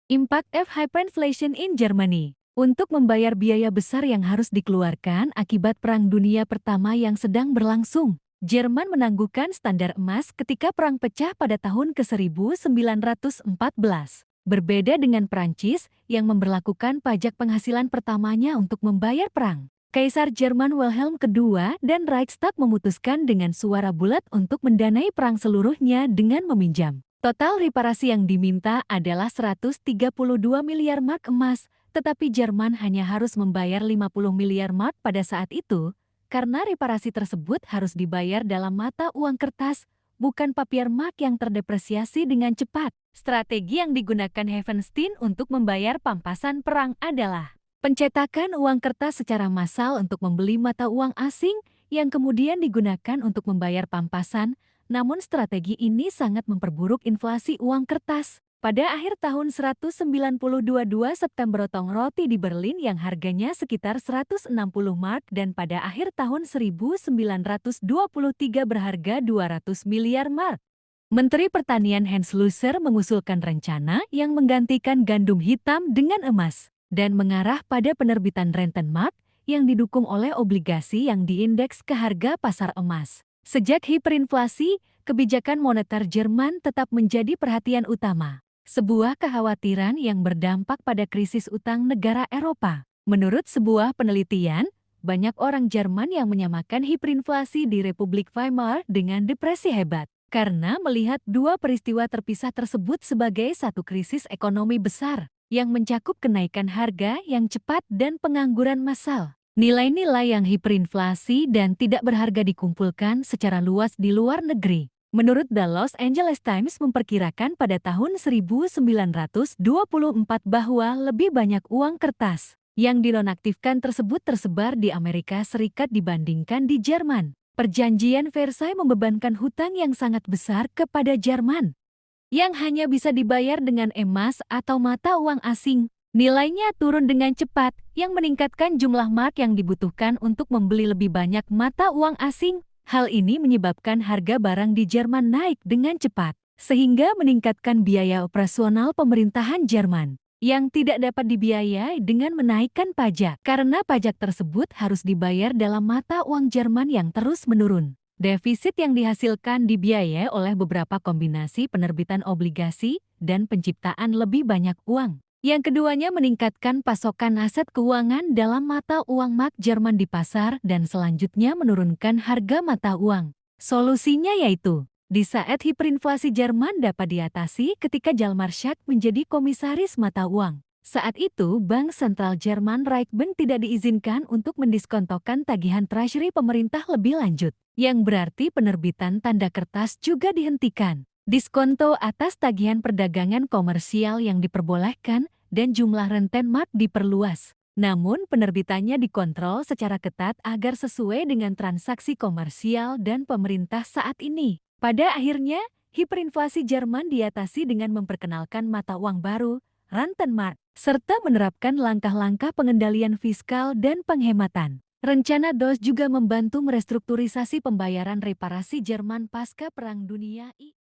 Impact of hyperinflation in Germany. Untuk membayar biaya besar yang harus dikeluarkan akibat Perang Dunia Pertama yang sedang berlangsung, Jerman menangguhkan standar emas ketika perang pecah pada tahun ke-1914. Berbeda dengan Prancis yang memberlakukan pajak penghasilan pertamanya untuk membayar perang. Kaisar Jerman Wilhelm II dan Reichstag memutuskan dengan suara bulat untuk mendanai perang seluruhnya dengan meminjam. Total reparasi yang diminta adalah 132 miliar mark emas, tetapi Jerman hanya harus membayar 50 miliar mark pada saat itu, karena reparasi tersebut harus dibayar dalam mata uang kertas, bukan papier mark yang terdepresiasi dengan cepat. Strategi yang digunakan Helfenstein untuk membayar pampasan perang adalah pencetakan uang kertas secara massal untuk membeli mata uang asing yang kemudian digunakan untuk membayar pampasan. Namun strategi ini sangat memperburuk inflasi uang kertas. Pada akhir tahun 1992 September tong roti di Berlin yang harganya sekitar 160 mark dan pada akhir tahun 1923 berharga 200 miliar mark. Menteri Pertanian Hans Lusser mengusulkan rencana yang menggantikan gandum hitam dengan emas dan mengarah pada penerbitan Rentenmark yang didukung oleh obligasi yang diindeks ke harga pasar emas. Sejak hiperinflasi, kebijakan moneter Jerman tetap menjadi perhatian utama. Sebuah kekhawatiran yang berdampak pada krisis utang negara Eropa. Menurut sebuah penelitian, banyak orang Jerman yang menyamakan hiperinflasi di Republik Weimar dengan depresi hebat. Karena melihat dua peristiwa terpisah tersebut sebagai satu krisis ekonomi besar yang mencakup kenaikan harga yang cepat dan pengangguran massal. Nilai-nilai yang hiperinflasi dan tidak berharga dikumpulkan secara luas di luar negeri. Menurut The Los Angeles Times memperkirakan pada tahun 1924 bahwa lebih banyak uang kertas yang dinonaktifkan tersebut tersebar di Amerika Serikat dibandingkan di Jerman. Perjanjian Versailles membebankan hutang yang sangat besar kepada Jerman, yang hanya bisa dibayar dengan emas atau mata uang asing. Nilainya turun dengan cepat, yang meningkatkan jumlah mark yang dibutuhkan untuk membeli lebih banyak mata uang asing. Hal ini menyebabkan harga barang di Jerman naik dengan cepat, sehingga meningkatkan biaya operasional pemerintahan Jerman, yang tidak dapat dibiayai dengan menaikkan pajak, karena pajak tersebut harus dibayar dalam mata uang Jerman yang terus menurun. Defisit yang dihasilkan dibiayai oleh beberapa kombinasi penerbitan obligasi dan penciptaan lebih banyak uang. Yang keduanya meningkatkan pasokan aset keuangan dalam mata uang mark Jerman di pasar dan selanjutnya menurunkan harga mata uang. Solusinya yaitu, di saat hiperinflasi Jerman dapat diatasi ketika Jalmarschat menjadi komisaris mata uang. Saat itu, Bank Sentral Jerman Reichsbank tidak diizinkan untuk mendiskontokan tagihan treasury pemerintah lebih lanjut, yang berarti penerbitan tanda kertas juga dihentikan. Diskonto atas tagihan perdagangan komersial yang diperbolehkan dan jumlah Rentenmark diperluas. Namun penerbitannya dikontrol secara ketat agar sesuai dengan transaksi komersial dan pemerintah saat ini. Pada akhirnya, hiperinflasi Jerman diatasi dengan memperkenalkan mata uang baru, Rentenmark, serta menerapkan langkah-langkah pengendalian fiskal dan penghematan. Rencana DOS juga membantu merestrukturisasi pembayaran reparasi Jerman pasca Perang Dunia I.